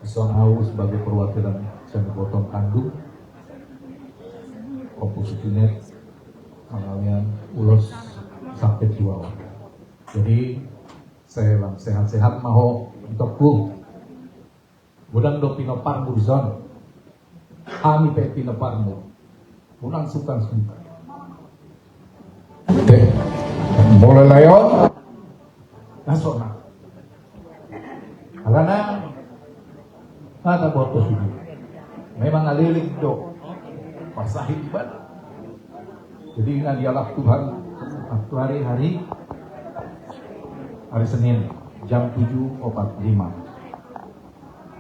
Ison Au sebagai perwakilan Sendepotong Kandung, Kompositinet Mangalian ulos sampai tua. Jadi saya lang sehat-sehat maho untuk ku. Budang do pinoparmu Ison. Kami pe pinoparmu. Budang sukan suka. Oke. Boleh layon. Nasona. Karena kata botos ini memang alilik do pasahid ibadah. Jadi ingat dialah Tuhan waktu hari Senin jam 7.45.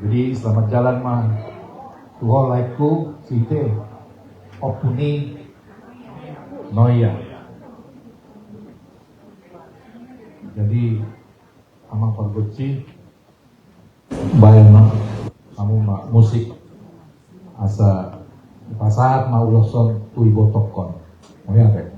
Jadi selamat jalan mah Tuhan laiku site opuni noya. Jadi amang pergoci bayang kamu mak musik asa pasar mau loson tui botokon mau ya teh.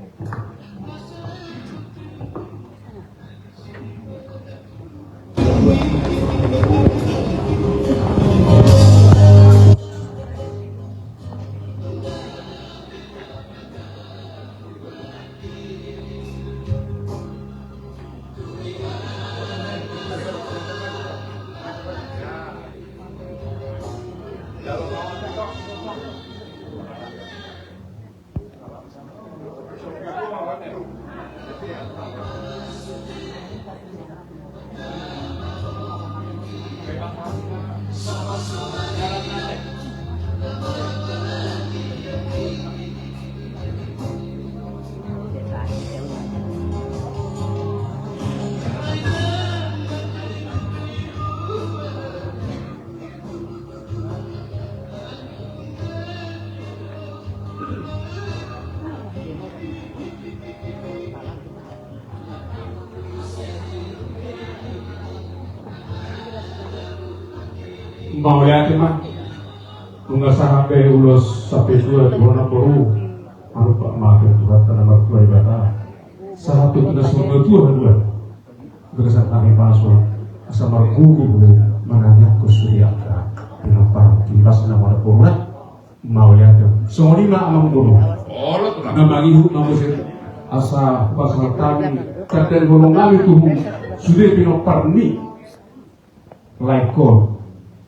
Mau lihat mah tunggal sampai ulos sampai dua bulan baru anu pak maafir Tuhan karena waktu ibadah satu kita semua dua berdasar kami masuk asal margugu menanya kusuriaka dengan para kilas nama orang mau lihat semua lima amang dulu nama ibu nama saya asa pasal kami terkait golongan itu sudah pinoparni laikol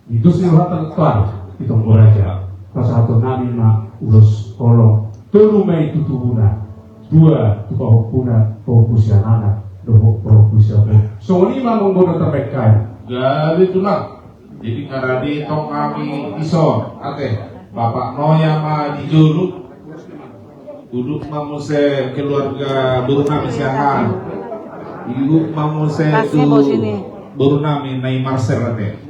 itu silahkan keluar itu beraja pas satu nabi mak ulus kolong terumai itu tuhuna dua tukau puna fokusian anak dohok fokusian so lima menggoda terbaikkan jadi itulah jadi ngaradi tong kami iso ate bapak noya ma dijuluk duduk mamuse keluarga Burnami siahan ibu mamuse itu Burnami nai marser ate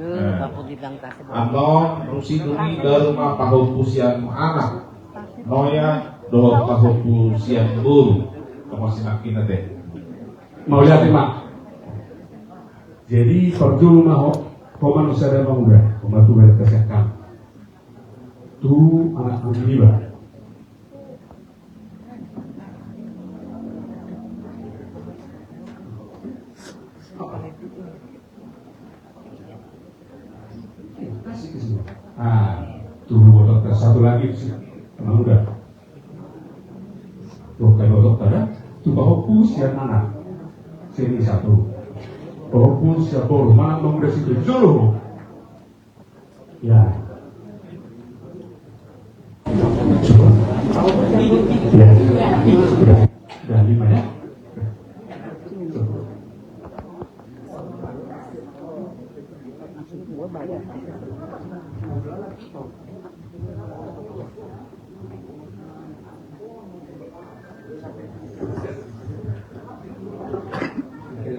Anon rusi duni dari rumah pahupusian anak noya doh pahupusian buru kamu sinakin deh mau lihat mak jadi perjul mau manusia dan pemuda pembantu berkesehatan tuh anak ini bah tuh dokter satu lagi sih, emang udah. Tuh kalau dokter, tuh bawa pusian anak, sini satu. Bawa pusian baru mana pemuda situ jauh. Ya. Coba. Ya. Udah 5 ya.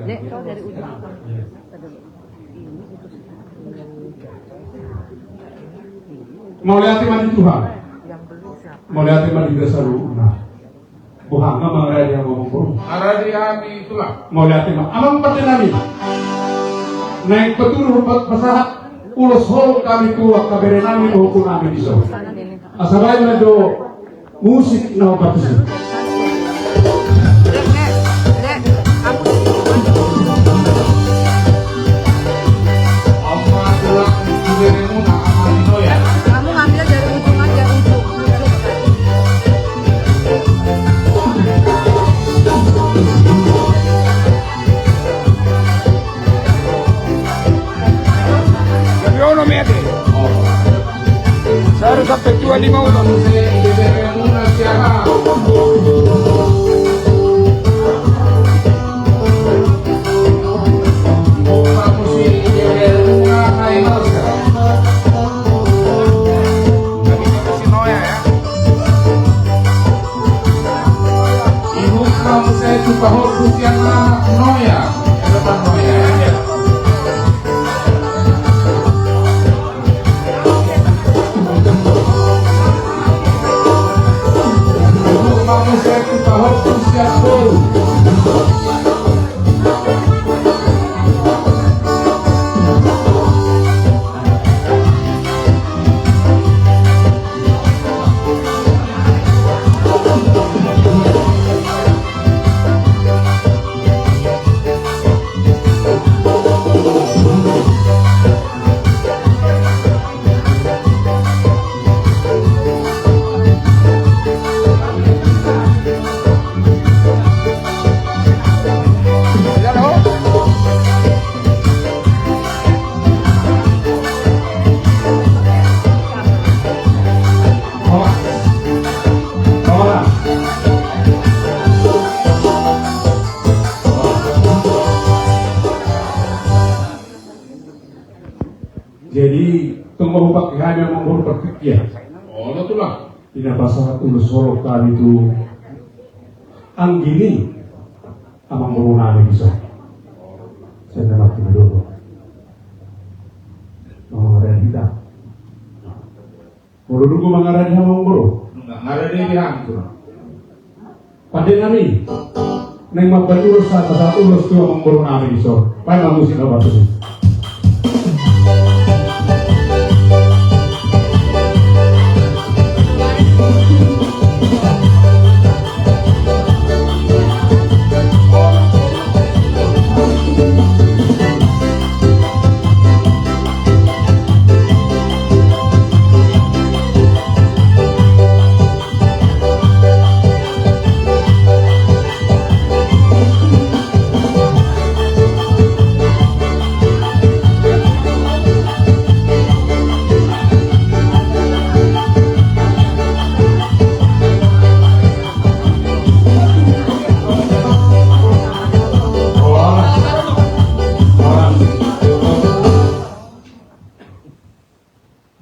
Dek, kau dari ujung. Mau lihat iman Tuhan. Mau lihat iman di desa lu. Nah, bukan memang ada yang ngomong pun. Ada di kami itulah. Mau lihat iman. Amang pertenani. Naik betul pesahat. Ulos hol kami tua kaberenami hukum kami di sana. Asal do musik na batu. Amma tulang no mete. Saya sampai 25 udah. Pahor Pusian Noya, depan Noya. Mau saya tu Pahor Pusian Boru. Jadi tunggu pakai hanya mengurus pertikaian. Oh, itulah. Tidak pasal tulus sorokan itu anggini amang berunani bisa. Saya tidak mati dulu. Mengarah kita. Mulu mengarah dia mau mulu. Enggak ada dia dihantur. Pada kami, neng mabalurus satu ulus tu amang berunani bisa. Pai manusia apa tu?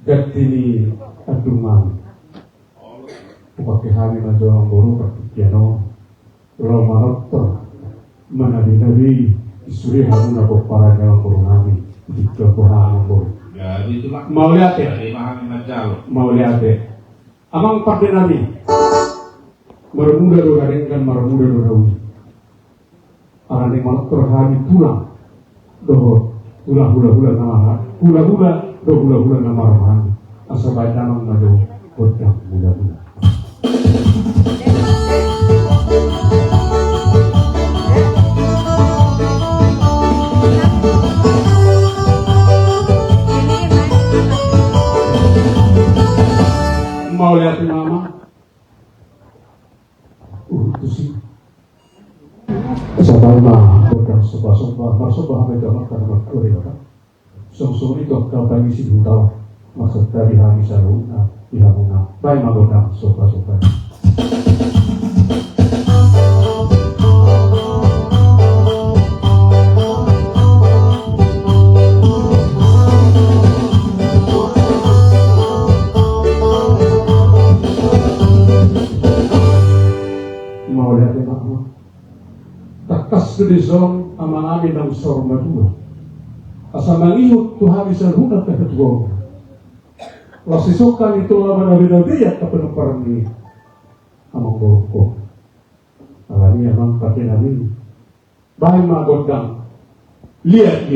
Gatini adungan pakai hari najuang buru pertikaian Romanotto menabi isuri haruna para nyawa buru nami di kebuhaan buru. Jadi itulah. Mau lihat ya? Mau lihat ya? Amang pada nabi marmuda do garingkan marmuda do daun. Arane manotto hari tulang doh tulang hula nama hula nama rohani asal baca nama maju kodam hula. Mau lihat mama? Itu sih. Sabar mah, kodam sebah mereka karena mereka. Song itu kau bagi si tahu maksud dari hari saruna dihamuna baik magoda sopa. Mau lihat apa? Takas gede zon ama ami nang sorma dua. Asal mangihut Tuhan bisa hunat ke kedua. Lasisukan itu lawan nabi ya kepenuparan ini. Amang boroko. Alami amang pakai nabi. Bahay magodang. Lihat.